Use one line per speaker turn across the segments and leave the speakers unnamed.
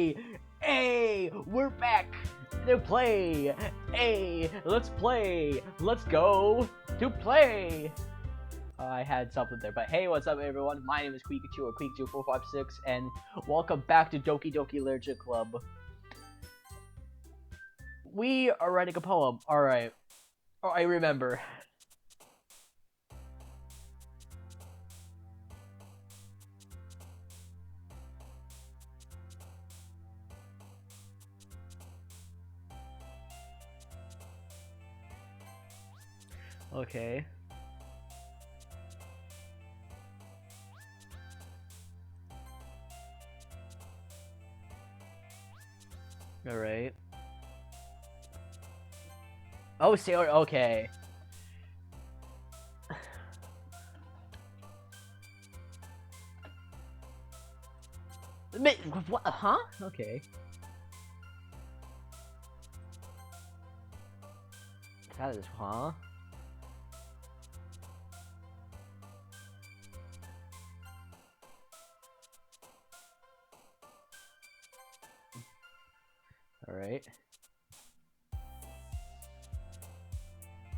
Hey, hey, we're back to play. Hey, let's play. Let's go to play. I had something there, but hey, what's up, everyone? My name is Quikachu, or Quikachu456, and welcome back to Doki Doki Literature Club. We are writing a poem. All right. Oh, I remember. Okay. All right. Oh, sailor. Okay. What? Huh? Okay. That is, huh? All right.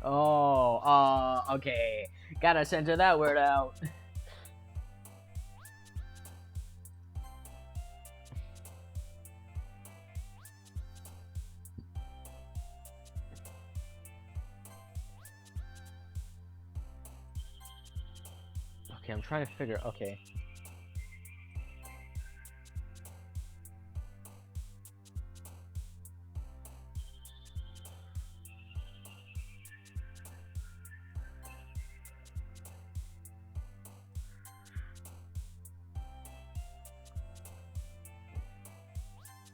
Oh, okay. Gotta censor that word out. Okay, I'm trying to figure. Okay.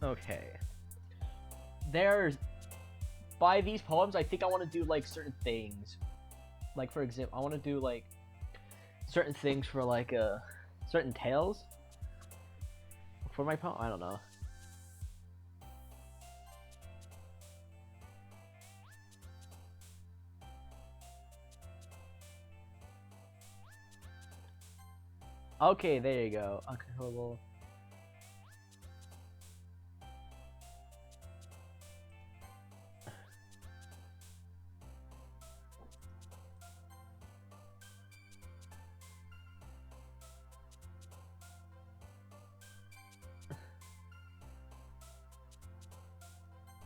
Okay. By these poems, I think I want to do, like, certain things. Like, for example, I want to do, like, certain things for, like, certain tales. For my poem? I don't know. Okay, there you go. Uncontrollable.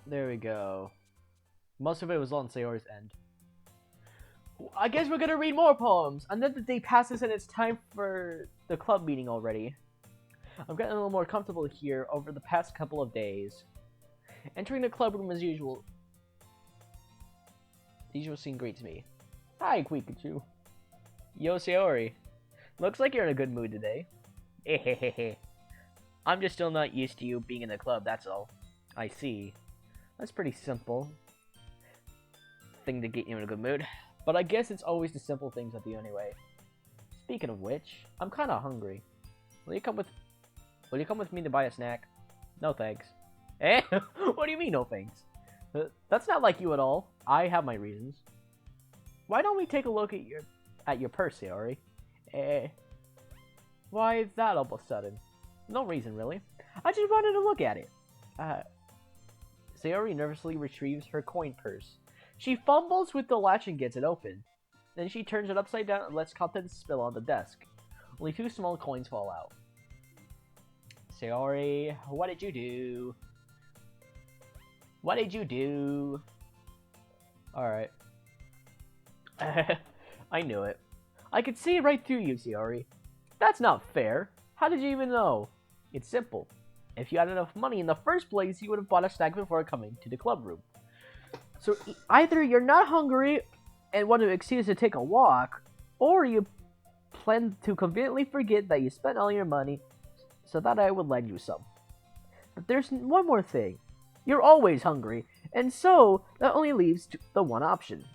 There we go. Most of it was on Sayori's end. I guess we're gonna read more poems, and then the day passes and it's time for the club meeting already. I'm getting a little more comfortable here over the past couple of days. Entering the club room as usual. The usual scene greets me. Hi, Quikachu. Yo, Sayori. Looks like you're in a good mood today. Hehehehe. I'm just still not used to you being in the club, that's all. I see. That's pretty simple thing to get you in a good mood. But I guess it's always the simple things that do anyway. Speaking of which, I'm kinda hungry. Will you come with me to buy a snack? No thanks. Eh? What do you mean no thanks? That's not like you at all. I have my reasons. Why don't we take a look at your purse, Sayori? Why that all of a sudden? No reason, really. I just wanted to look at it. Sayori nervously retrieves her coin purse. She fumbles with the latch and gets it open. Then she turns it upside down and lets contents spill on the desk. Only 2 small coins fall out. Sayori, what did you do? What did you do? Alright. I knew it. I could see right through you, Sayori. That's not fair. How did you even know? It's simple. If you had enough money in the first place, you would have bought a snack before coming to the club room. So either you're not hungry and want an excuse to take a walk, or you plan to conveniently forget that you spent all your money so that I would lend you some. But there's one more thing. You're always hungry, and so that only leaves the one option.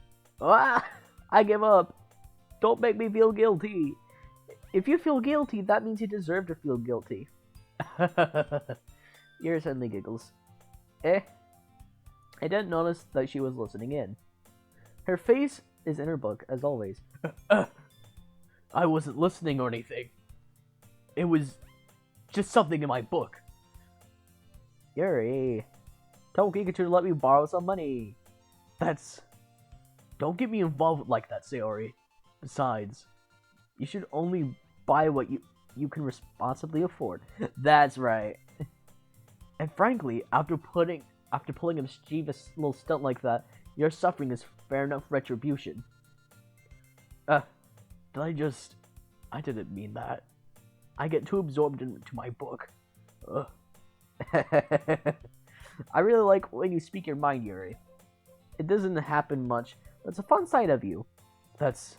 Ah, I give up. Don't make me feel guilty. If you feel guilty, that means you deserve to feel guilty. Iris suddenly giggles. I didn't notice that she was listening in. Her face is in her book, as always. I wasn't listening or anything. It was just something in my book. Yuri, tell Pikachu to let me borrow some money. That's... Don't get me involved like that, Sayori. Besides, you should only buy what you can responsibly afford. That's right. And frankly, after pulling a mischievous little stunt like that, your suffering is fair enough retribution. I didn't mean that. I get too absorbed into my book. Ugh. I really like when you speak your mind, Yuri. It doesn't happen much, but it's a fun side of you. There's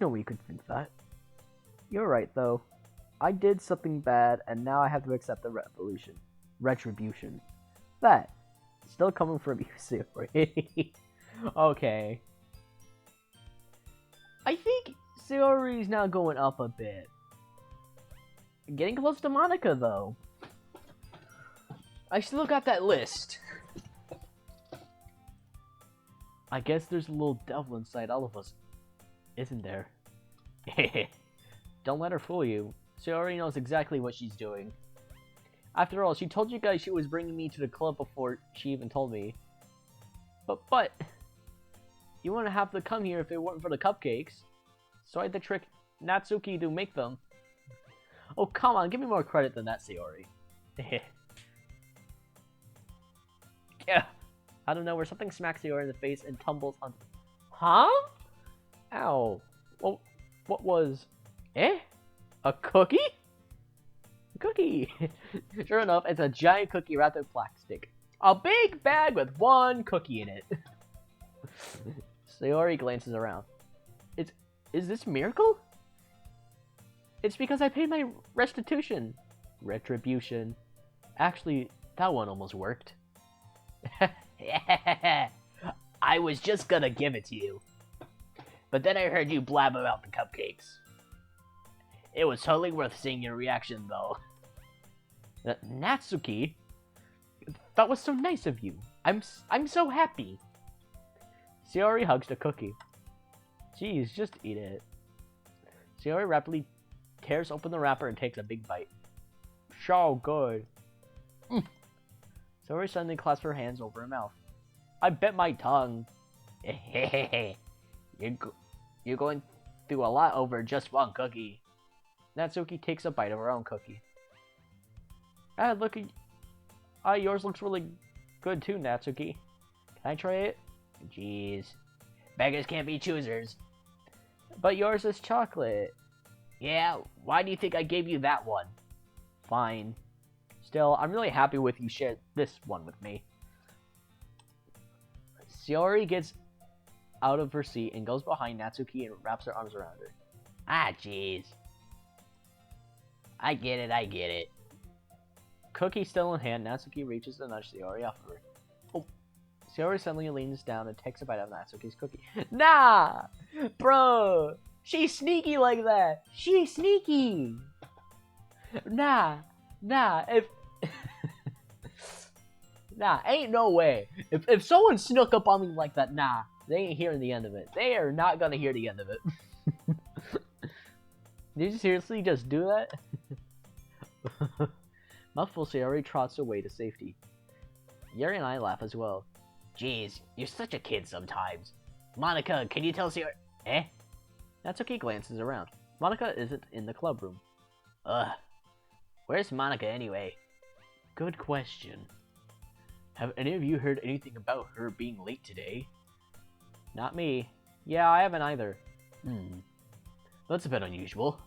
no way you could think that. You're right, though. I did something bad, and now I have to accept the retribution. That. Still coming from you, Sayori. Okay. I think Sayori's now going up a bit. Getting close to Monica, though. I still got that list. I guess there's a little devil inside all of us, isn't there? Don't let her fool you. Sayori knows exactly what she's doing. After all, she told you guys she was bringing me to the club before she even told me. But, you wouldn't have to come here if it weren't for the cupcakes. So I had to trick Natsuki to make them. Oh, come on, give me more credit than that, Sayori. Yeah. I don't know where something smacks Sayori in the face and tumbles on... Huh? Ow. Well, what was... A cookie? A cookie! Sure enough, it's a giant cookie wrapped in plastic. A big bag with one cookie in it. Sayori glances around. Is this Miracle? It's because I paid my restitution. Retribution. Actually, that one almost worked. I was just gonna give it to you. But then I heard you blab about the cupcakes. It was totally worth seeing your reaction, though. Natsuki? That was so nice of you. I'm so happy. Sayori hugs the cookie. Jeez, just eat it. Sayori rapidly tears open the wrapper and takes a big bite. So good. Sayori suddenly clasps her hands over her mouth. I bit my tongue. You're going through a lot over just one cookie. Natsuki takes a bite of her own cookie. Look at... yours looks really good too, Natsuki. Can I try it? Jeez. Beggars can't be choosers. But yours is chocolate. Yeah, why do you think I gave you that one? Fine. Still, I'm really happy with you shared this one with me. Sayori gets out of her seat and goes behind Natsuki and wraps her arms around her. Ah, jeez. I get it. Cookie still in hand, Natsuki reaches to nudge Sayori off of her. Oh. Sayori suddenly leans down and takes a bite of Natsuki's cookie. Nah! Bro! She's sneaky like that! She's sneaky! Nah, if... Nah, ain't no way. If someone snuck up on me like that, nah, they ain't hearing the end of it. They are not gonna hear the end of it. Did you seriously just do that? Mouthful Sayori trots away to safety. Yuri and I laugh as well. Jeez, you're such a kid sometimes. Monica, can you tell Sayori... Natsuki glances around. Monica isn't in the club room. Ugh. Where's Monica anyway? Good question. Have any of you heard anything about her being late today? Not me. Yeah, I haven't either. That's a bit unusual.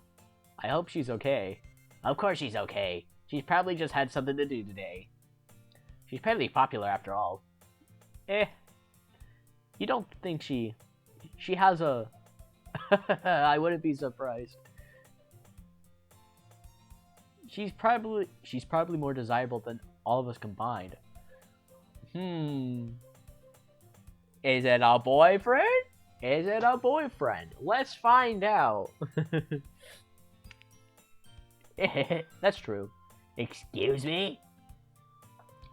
I hope she's okay. Of course she's okay. She's probably just had something to do today. She's pretty popular after all. You don't think she has a... I wouldn't be surprised. She's probably more desirable than all of us combined. Is it a boyfriend? Is it a boyfriend? Let's find out. That's true. Excuse me?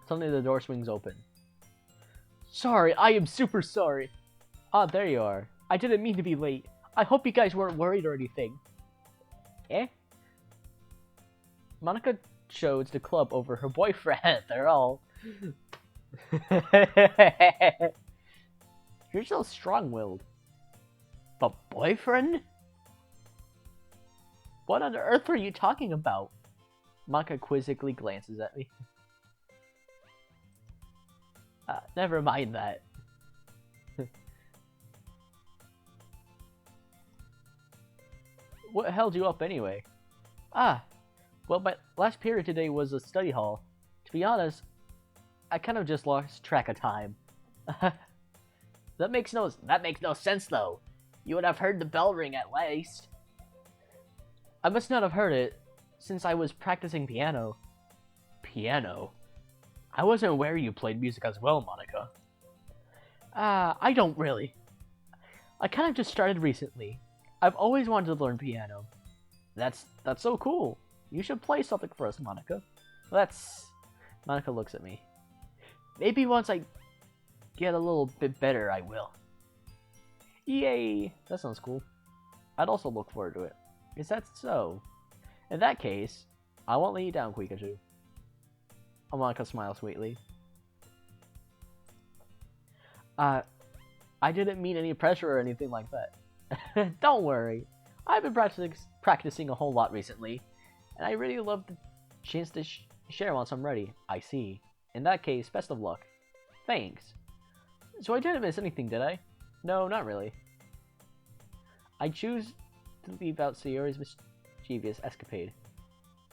Suddenly the door swings open. Sorry, I am super sorry. Ah, there you are. I didn't mean to be late. I hope you guys weren't worried or anything. Monica chose the club over her boyfriend. They're all. You're so strong-willed. But boyfriend? What on earth are you talking about? Maka quizzically glances at me. Never mind that. What held you up anyway? Well, my last period today was a study hall. To be honest, I kind of just lost track of time. That makes no sense though. You would have heard the bell ring at least. I must not have heard it, since I was practicing piano. Piano? I wasn't aware you played music as well, Monica. I don't really. I kind of just started recently. I've always wanted to learn piano. That's so cool. You should play something for us, Monica. Monica looks at me. Maybe once I get a little bit better, I will. Yay! That sounds cool. I'd also look forward to it. Is that so? In that case, I won't let you down, Pikachu. Monica smiles sweetly. I didn't mean any pressure or anything like that. Don't worry. I've been practicing a whole lot recently, and I really love the chance to share once I'm ready. I see. In that case, best of luck. Thanks. So I didn't miss anything, did I? No, not really. I choose to leave out Sayori's mischievous escapade.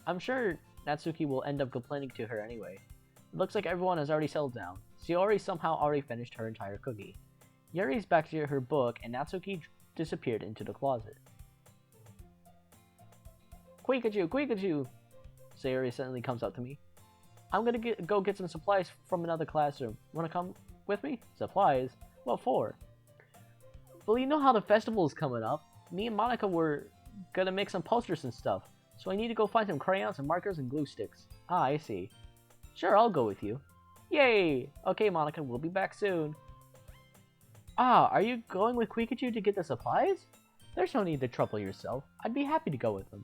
I'm sure Natsuki will end up complaining to her anyway. It looks like everyone has already settled down. Sayori somehow already finished her entire cookie. Yuri's back to her book, and Natsuki disappeared into the closet. Pikachu, Pikachu! Sayori suddenly comes up to me. I'm gonna go get some supplies from another classroom. Wanna come with me? Supplies? What for? Well, you know how the festival is coming up. Me and Monica were gonna make some posters and stuff, so I need to go find some crayons and markers and glue sticks. Ah, I see. Sure, I'll go with you. Yay! Okay, Monica, we'll be back soon. Are you going with Pikachu to get the supplies? There's no need to trouble yourself. I'd be happy to go with them.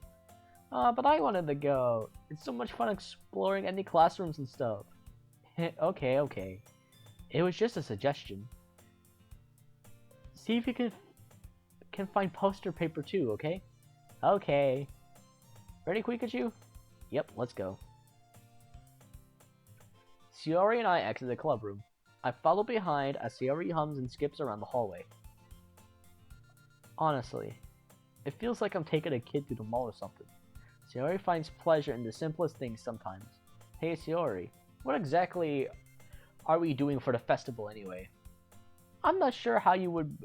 But I wanted to go. It's so much fun exploring any classrooms and stuff. Okay. It was just a suggestion. See if you can find poster paper too, okay? Okay. Ready, Pikachu? Yep, let's go. Sayori and I exit the club room. I follow behind as Sayori hums and skips around the hallway. Honestly, it feels like I'm taking a kid to the mall or something. Sayori finds pleasure in the simplest things sometimes. Hey Sayori, what exactly are we doing for the festival anyway? I'm not sure how you would...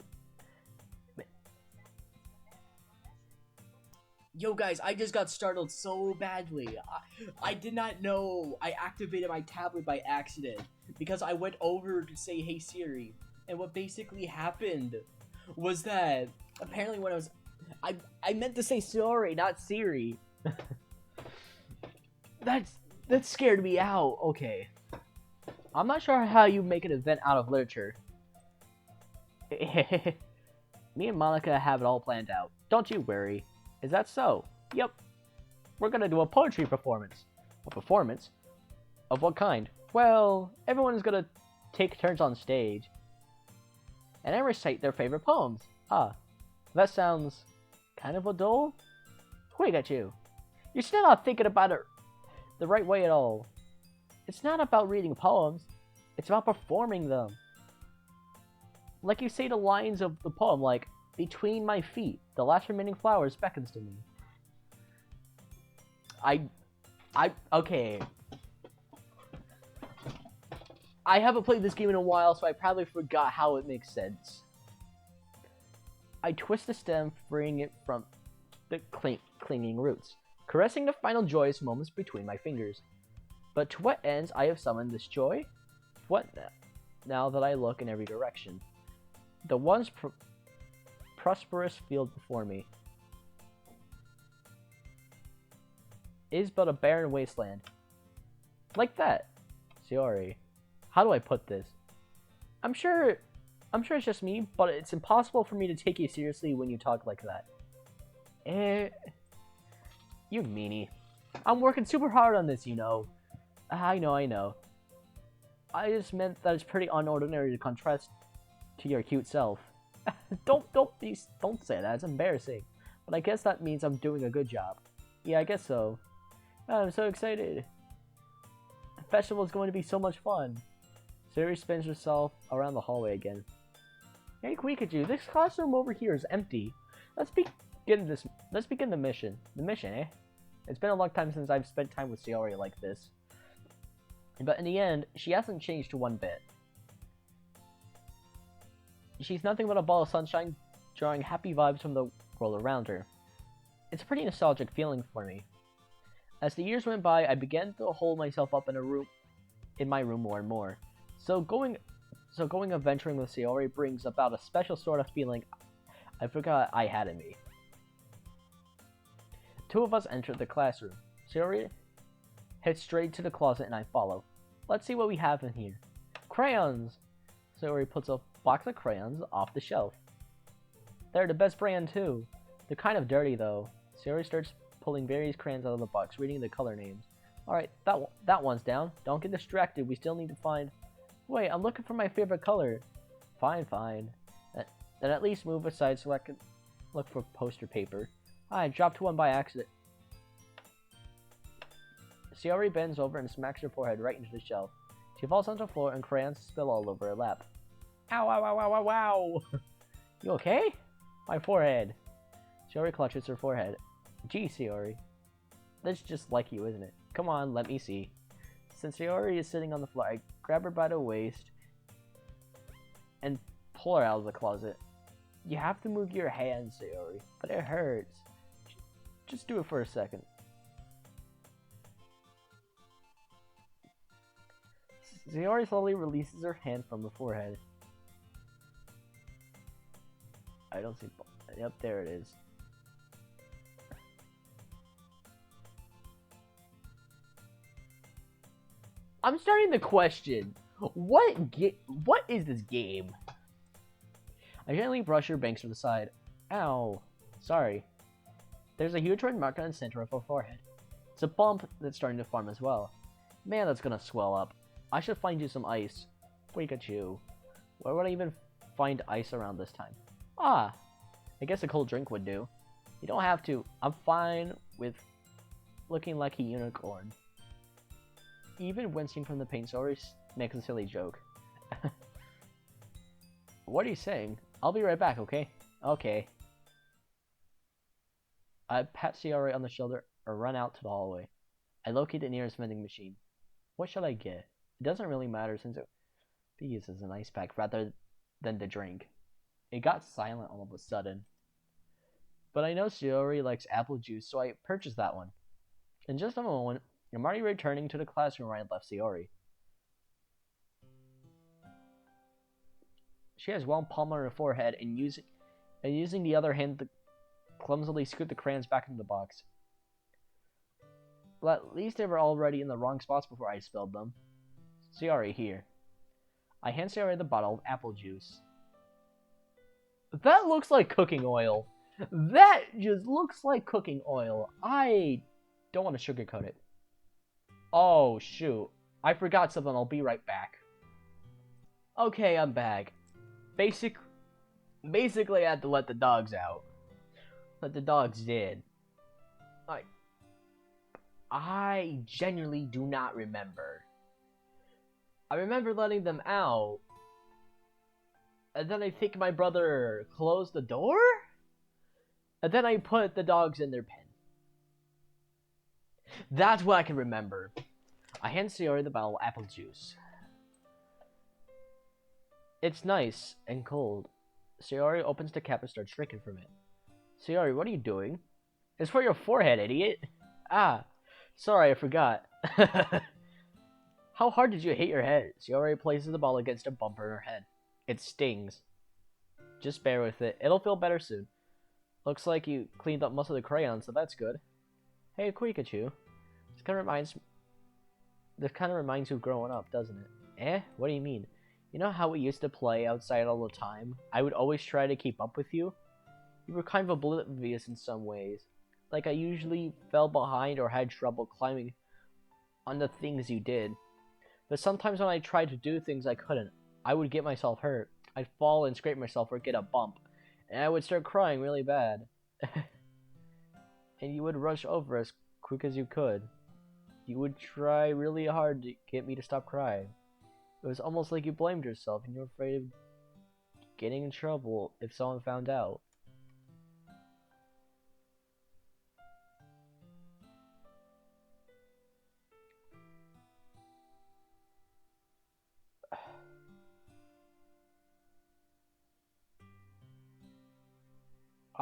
Yo guys, I just got startled so badly. I did not know I activated my tablet by accident because I went over to say hey Siri, and what basically happened was that apparently when I meant to say sorry, not Siri. That scared me out. Okay. I'm not sure how you make an event out of literature. Me and Monica have it all planned out. Don't you worry. Is that so? Yep. We're gonna do a poetry performance. A performance? Of what kind? Well, everyone's gonna take turns on stage and then recite their favorite poems. That sounds kind of a dull. Wait at you. You're still not thinking about it the right way at all. It's not about reading poems. It's about performing them. Like you say the lines of the poem, like, between my feet, the last remaining flowers beckons to me. Okay. I haven't played this game in a while, so I probably forgot how it makes sense. I twist the stem, freeing it from the clinging roots, caressing the final joyous moments between my fingers. But to what ends I have summoned this joy? What now that I look in every direction? The once prosperous field before me is but a barren wasteland. Like that. Sayori, how do I put this? I'm sure it's just me, but it's impossible for me to take you seriously when you talk like that. You meanie. I'm working super hard on this, you know. I know, I know. I just meant that it's pretty unordinary to contrast to your cute self. Don't say that. It's embarrassing. But I guess that means I'm doing a good job. Yeah, I guess so. I'm so excited. The festival is going to be so much fun. Sayori spins herself around the hallway again. Hey, Pikachu, this classroom over here is empty. Let's begin the mission. The mission, eh? It's been a long time since I've spent time with Sayori like this. But in the end, she hasn't changed one bit. She's nothing but a ball of sunshine, drawing happy vibes from the world around her. It's a pretty nostalgic feeling for me. As the years went by, I began to hold myself up in my room more and more. So going adventuring with Sayori brings about a special sort of feeling I forgot I had in me. Two of us entered the classroom. Sayori heads straight to the closet and I follow. Let's see what we have in here. Crayons! Sayori puts a box of crayons off the shelf. They're the best brand too. They're kind of dirty though. Sayori starts pulling various crayons out of the box, reading the color names. Alright, that one's down. Don't get distracted, we still need to find... Wait, I'm looking for my favorite color. Fine. Then at least move aside so I can look for poster paper. I dropped one by accident. Sayori bends over and smacks her forehead right into the shelf. She falls onto the floor and crayons spill all over her lap. Ow. You okay? My forehead. Sayori clutches her forehead. Gee, Sayori. That's just like you, isn't it? Come on, let me see. Since Sayori is sitting on the floor, I grab her by the waist and pull her out of the closet. You have to move your hands, Sayori, but it hurts. Just do it for a second. Sayori slowly releases her hand from her forehead. I don't see... Yep, there it is. I'm starting to question, what is this game? I gently brush her bangs to the side. Ow. Sorry. There's a huge red mark on the center of her forehead. It's a bump that's starting to form as well. Man, that's gonna swell up. I should find you some ice. Pikachu. Where would I even find ice around this time? Ah, I guess a cold drink would do. You don't have to. I'm fine with looking like a unicorn. Even wincing from the pain, Sayori makes a silly joke. What are you saying? I'll be right back, okay? Okay. I pat Sayori on the shoulder or run out to the hallway. I locate the nearest vending machine. What should I get? It doesn't really matter since it be used as an ice pack rather than the drink. It got silent all of a sudden. But I know Sayori likes apple juice, so I purchased that one. In just a moment, I'm already returning to the classroom where I left Sayori. She has one palm on her forehead and using the other hand to clumsily scoot the crayons back into the box. But at least they were already in the wrong spots before I spilled them. Sayori, here. I hand Sayori the bottle of apple juice. That looks like cooking oil. That just looks like cooking oil. I don't want to sugarcoat it. Oh, shoot. I forgot something. I'll be right back. Okay, I'm back. Basically, I had to let the dogs out. But the dogs did. I genuinely do not remember. I remember letting them out. And then I think my brother closed the door? And then I put the dogs in their pen. That's what I can remember. I hand Sayori the bottle of apple juice. It's nice and cold. Sayori opens the cap and starts drinking from it. Sayori, what are you doing? It's for your forehead, idiot. Ah, sorry, I forgot. How hard did you hit your head? Sayori places the ball against a bumper in her head. It stings. Just bear with it. It'll feel better soon. Looks like you cleaned up most of the crayons, so that's good. Hey, Pikachu. This kind of reminds you of growing up, doesn't it? Eh? What do you mean? You know how we used to play outside all the time? I would always try to keep up with you. You were kind of oblivious in some ways. Like I usually fell behind or had trouble climbing on the things you did. But sometimes when I tried to do things I couldn't, I would get myself hurt. I'd fall and scrape myself or get a bump, and I would start crying really bad. And you would rush over as quick as you could. You would try really hard to get me to stop crying. It was almost like you blamed yourself and you were afraid of getting in trouble if someone found out.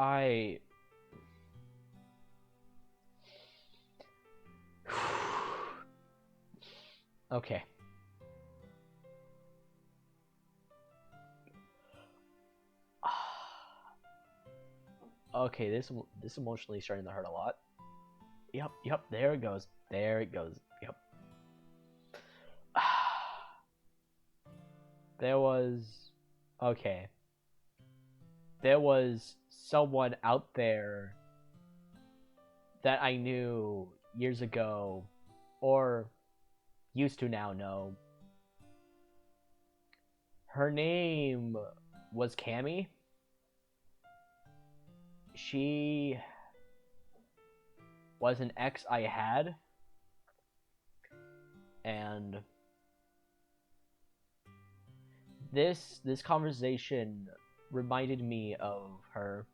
I... Okay. Okay, this emotionally starting to hurt a lot. Yep, there it goes. There it goes. Yep. There was... Okay. There was someone out there that I knew years ago, or used to now know. Her name was Cammy. She was an ex I had, and this conversation reminded me of her.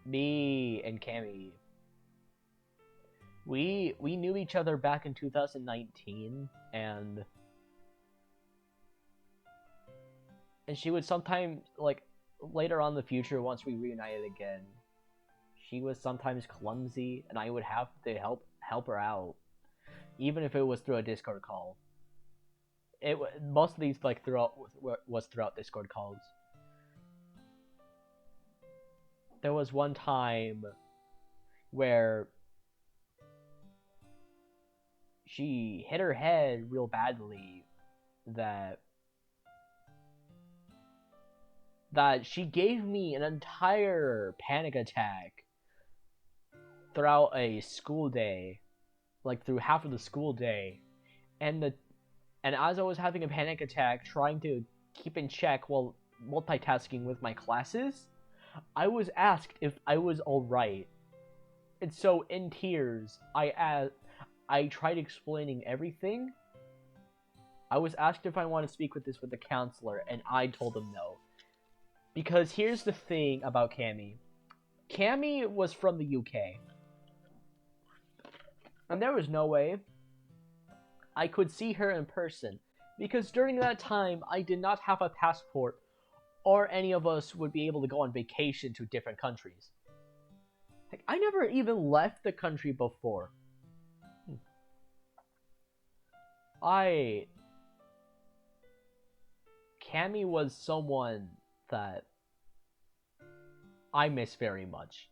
Me and Cammy, we knew each other back in 2019, and she would sometimes, like, later on in the future, once we reunited again, she was sometimes clumsy, and I would have to help her out, even if it was through a Discord call. Most of these like was throughout Discord calls. There was one time where she hit her head real badly that she gave me an entire panic attack throughout a school day, like through half of the school day, and as I was having a panic attack trying to keep in check while multitasking with my classes, I was asked if I was alright. And so in tears, I tried explaining everything. I was asked if I want to speak with the counselor, and I told them no. Because here's the thing about Cammy. Cammy was from the UK. And there was no way I could see her in person. Because during that time, I did not have a passport, or any of us would be able to go on vacation to different countries. Like, I never even left the country before. Cammy was someone that I miss very much.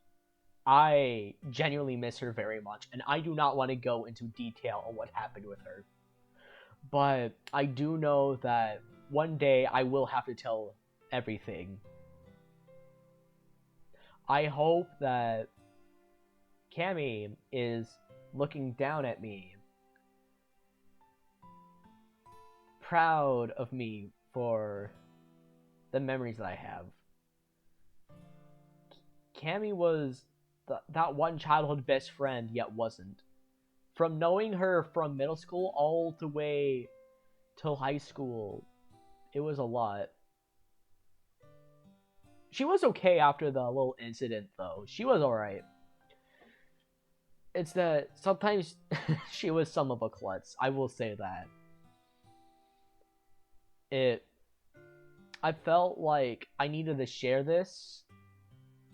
I genuinely miss her very much, and I do not want to go into detail on what happened with her. But I do know that one day I will have to tell everything. I hope that Cammy is looking down at me, proud of me for the memories that I have. Cammy was that one childhood best friend, yet wasn't. From knowing her from middle school all the way till high school, it was a lot. She was okay after the little incident, though. She was alright. It's that sometimes she was some of a klutz. I will say that. I felt like I needed to share this.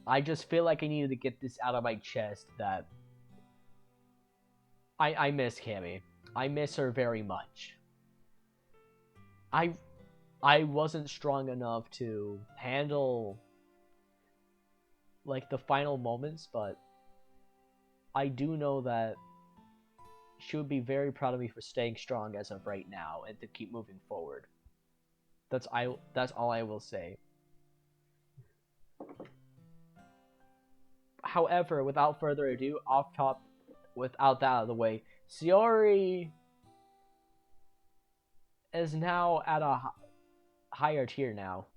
I just feel like I needed to get this out of my chest that I miss Cammy. I miss her very much. I wasn't strong enough to handle like the final moments, but I do know that she would be very proud of me for staying strong as of right now and to keep moving forward. That's all I will say. However, without further ado, off top, without that out of the way, Shiori is now at a higher tier now.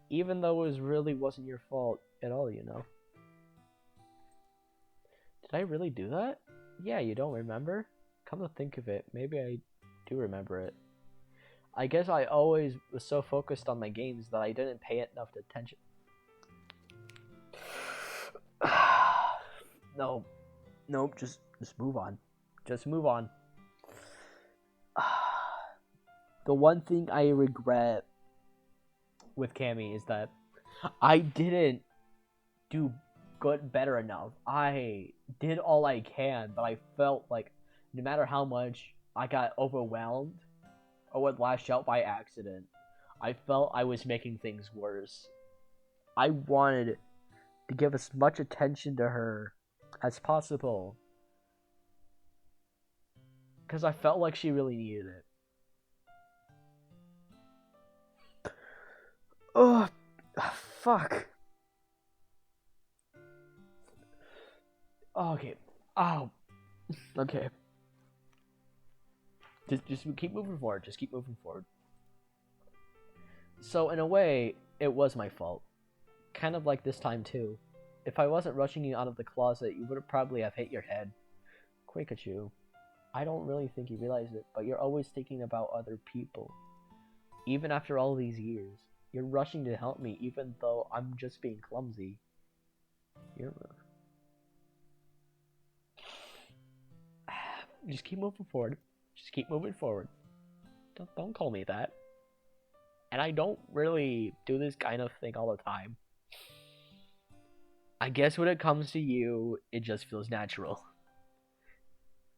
Even though it really wasn't your fault at all, you know. Did I really do that? Yeah, you don't remember? Come to think of it, maybe I do remember it. I guess I always was so focused on my games that I didn't pay enough attention. No. Nope, just move on. Just move on. The one thing I regret with Cammy is that I didn't do better enough. I did all I can, but I felt like no matter how much I got overwhelmed or would lash out by accident, I felt I was making things worse. I wanted to give as much attention to her as possible because I felt like she really needed it. Oh, fuck. Okay. Oh. Okay. Just keep moving forward. Just keep moving forward. So, in a way, it was my fault. Kind of like this time, too. If I wasn't rushing you out of the closet, you would probably have hit your head. Pikachu, I don't really think you realize it, but you're always thinking about other people. Even after all these years, you're rushing to help me, even though I'm just being clumsy. Just keep moving forward. Just keep moving forward. Don't call me that. And I don't really do this kind of thing all the time. I guess when it comes to you, it just feels natural.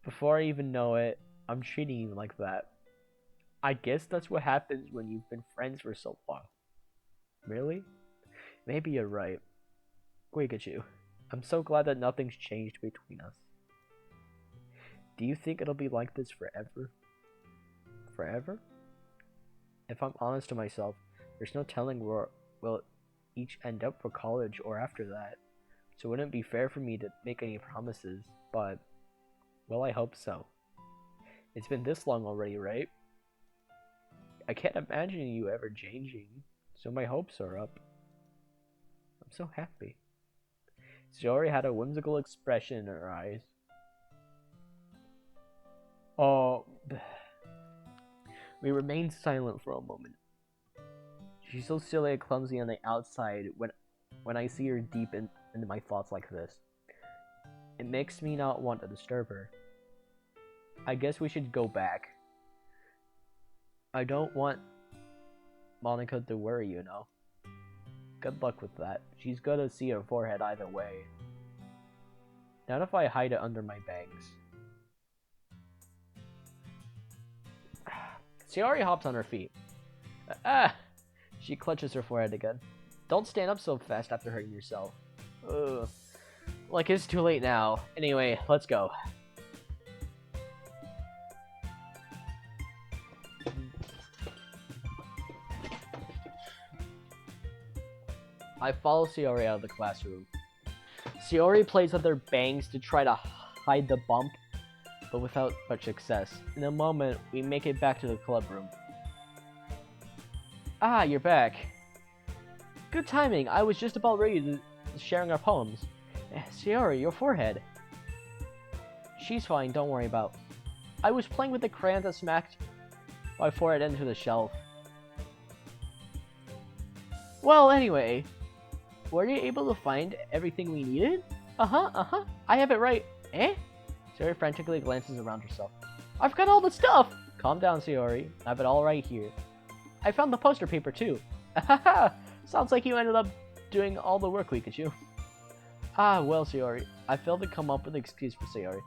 Before I even know it, I'm treating you like that. I guess that's what happens when you've been friends for so long. Really? Maybe you're right. Pikachu, I'm so glad that nothing's changed between us. Do you think it'll be like this forever? Forever? If I'm honest to myself, there's no telling where we'll each end up for college or after that. So it wouldn't be fair for me to make any promises, but, well, I hope so. It's been this long already, right? I can't imagine you ever changing, so my hopes are up. I'm so happy. Shiori had a whimsical expression in her eyes. Oh, we remained silent for a moment. She's so silly and clumsy on the outside when I see her deep into my thoughts like this. It makes me not want to disturb her. I guess we should go back. I don't want Monica to worry, you know. Good luck with that. She's gonna see her forehead either way. Not if I hide it under my bangs. Shiori hops on her feet. She clutches her forehead again. Don't stand up so fast after hurting yourself. Ugh. Like it's too late now. Anyway, let's go. I follow Shiori out of the classroom. Shiori plays with her bangs to try to hide the bump, but without much success. In a moment, we make it back to the club room. Ah, you're back. Good timing. I was just about ready to sharing our poems. Shiori, your forehead. She's fine, don't worry about. I was playing with the crayon that smacked my forehead into the shelf. Well, anyway, were you able to find everything we needed? Uh-huh. I have it right. Eh? Shiori frantically glances around herself. I've got all the stuff! Calm down, Shiori. I have it all right here. I found the poster paper, too. Ahaha! Sounds like you ended up doing all the work, Pikachu. Ah, well, Shiori. I failed to come up with an excuse for Shiori.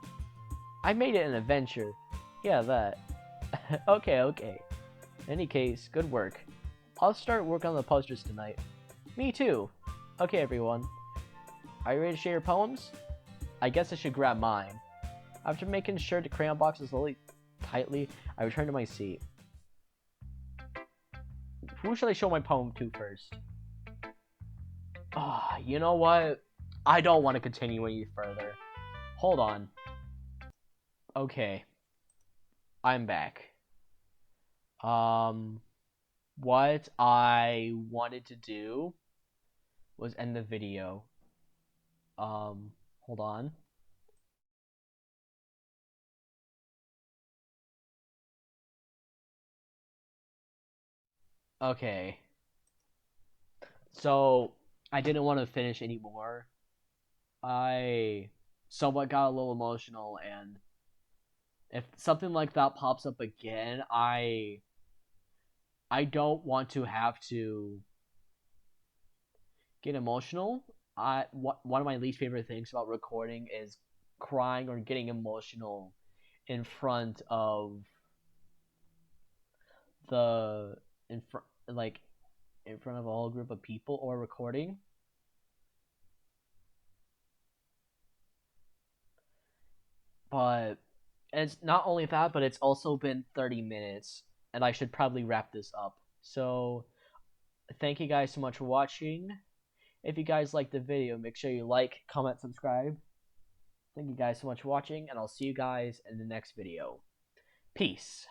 I made it an adventure. Yeah, that. Okay. In any case, good work. I'll start work on the posters tonight. Me too. Okay, everyone. Are you ready to share your poems? I guess I should grab mine. After making sure the crayon box is loaded tightly, I return to my seat. Who should I show my poem to first? You know what? I don't want to continue any further. Hold on. Okay, I'm back. Um, what I wanted to do was end the video. Hold on. Okay. So, I didn't want to finish anymore. I somewhat got a little emotional, and if something like that pops up again, I don't want to have to get emotional. One of my least favorite things about recording is crying or getting emotional in front of the in front like in front of a whole group of people or recording. But it's not only that, but it's also been 30 minutes, and I should probably wrap this up. So thank you guys so much for watching. If you guys liked the video, make sure you like, comment, subscribe. Thank you guys so much for watching, and I'll see you guys in the next video. Peace.